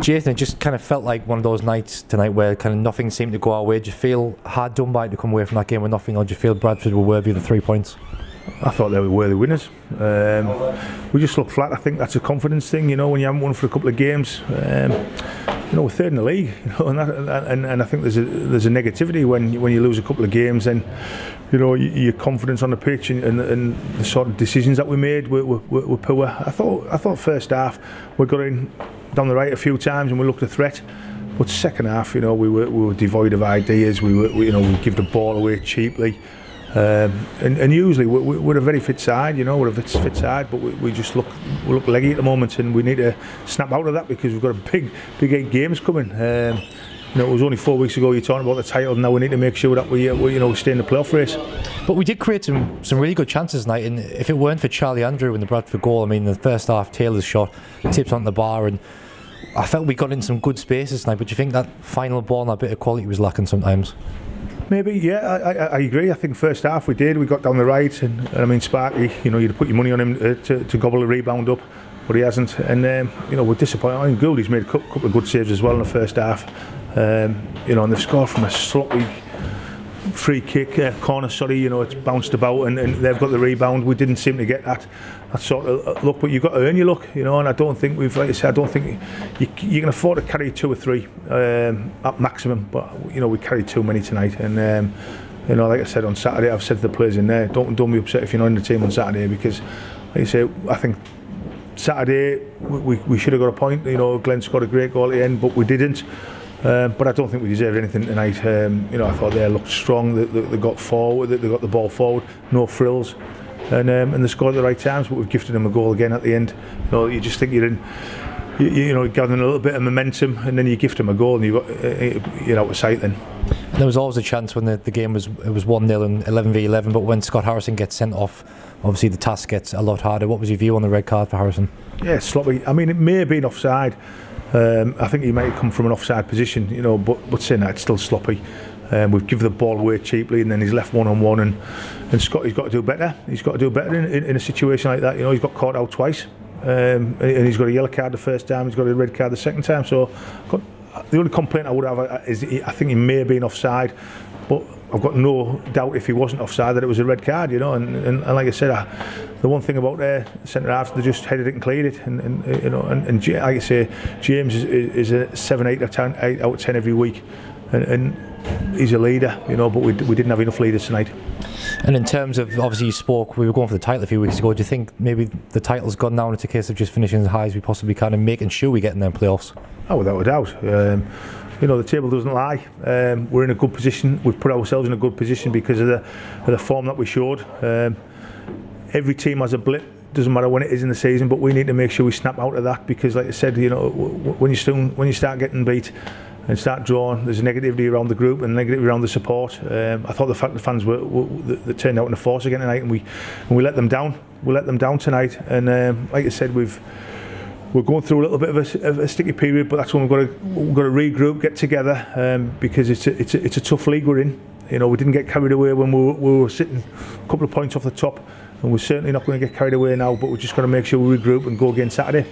Jason, it just kind of felt like one of those nights tonight where kind of nothing seemed to go our way. Did you feel hard done by to come away from that game with nothing, or did you feel Bradford were worthy of the 3 points? I thought they were worthy winners. We just looked flat. I think that's a confidence thing, you know, when you haven't won for a couple of games. You know, we're third in the league, you know, and I think there's a negativity when you lose a couple of games, and you know your confidence on the pitch and the sort of decisions that we made were poor. I thought first half we got in down the right a few times and we looked a threat, but second half, you know, we were devoid of ideas. We give the ball away cheaply. And usually we're a very fit side, you know, we're a fit side, but we just look leggy at the moment, and we need to snap out of that because we've got a big 8 games coming. You know, it was only 4 weeks ago you're talking about the title, and now we need to make sure that we stay in the playoff race. But we did create some really good chances tonight, and if it weren't for Charlie Andrew in the Bradford goal, I mean, the first half Taylor's shot tipped onto the bar, and I felt we got in some good spaces tonight. But do you think that final ball and that bit of quality was lacking sometimes? Maybe, yeah, I agree. I think first half we got down the right, and I mean Sparky, you know, you'd put your money on him to gobble a rebound up, but he hasn't, and you know, we're disappointed. I think Gouldy's made a couple of good saves as well in the first half, you know, and they've scored from a sloppy free kick, corner, you know, it's bounced about, and they've got the rebound. We didn't seem to get that sort of look, but you've got to earn your luck, you know, and I don't think we've, like I said, I don't think you can afford to carry 2 or 3 at maximum, but you know, we carried too many tonight, and you know, like I said on Saturday, I've said to the players in there, don't be upset if you're not in the team on Saturday, because like I say, I think Saturday we should have got a point, you know. Glenn scored a great goal at the end, but we didn't. But I don't think we deserved anything tonight. You know, I thought they looked strong. They got forward. They got the ball forward. No frills, and they scored at the right times. But we've gifted them a goal again at the end. You know, you just think you're in, you know, gathering a little bit of momentum, and then you gift them a goal, and you're out of sight then. There was always a chance when the game was 1-0 and 11v11. But when Scott Harrison gets sent off, obviously the task gets a lot harder. What was your view on the red card for Harrison? Yeah, sloppy. I mean, it may have been offside. I think he might have come from an offside position, you know, but saying that, it's still sloppy. We've given the ball away cheaply, and then he's left one-on-one, and Scotty's got to do better. He's got to do better in a situation like that. You know, he's got caught out twice, and he's got a yellow card the first time. He's got a red card the second time. So the only complaint I would have is I think he may have been offside, but I've got no doubt if he wasn't offside that it was a red card, you know. And like I said, the one thing about centre halves, they just headed it and cleared it, and you know, and like I say, James is a 7, 8 out of 10 every week, and he's a leader, you know. But we didn't have enough leaders tonight. And in terms of, obviously you spoke, we were going for the title a few weeks ago. Do you think maybe the title's gone now and it's a case of just finishing as high as we possibly can and making sure we get in them playoffs? Oh, without a doubt. You know, the table doesn't lie. We're in a good position. We've put ourselves in a good position because of the form that we showed. Every team has a blip. Doesn't matter when it is in the season, but we need to make sure we snap out of that, because, like I said, you know, when you start getting beat and start drawing, there's a negativity around the group and negativity around the support. I thought the fact the fans they turned out in a force again tonight, and we let them down. We let them down tonight, and like I said, we're going through a little bit of a sticky period, but that's when we've got to regroup, get together, because it's a tough league we're in. You know, we didn't get carried away when we were sitting a couple of points off the top, and we're certainly not going to get carried away now. But we're just got to make sure we regroup and go again Saturday.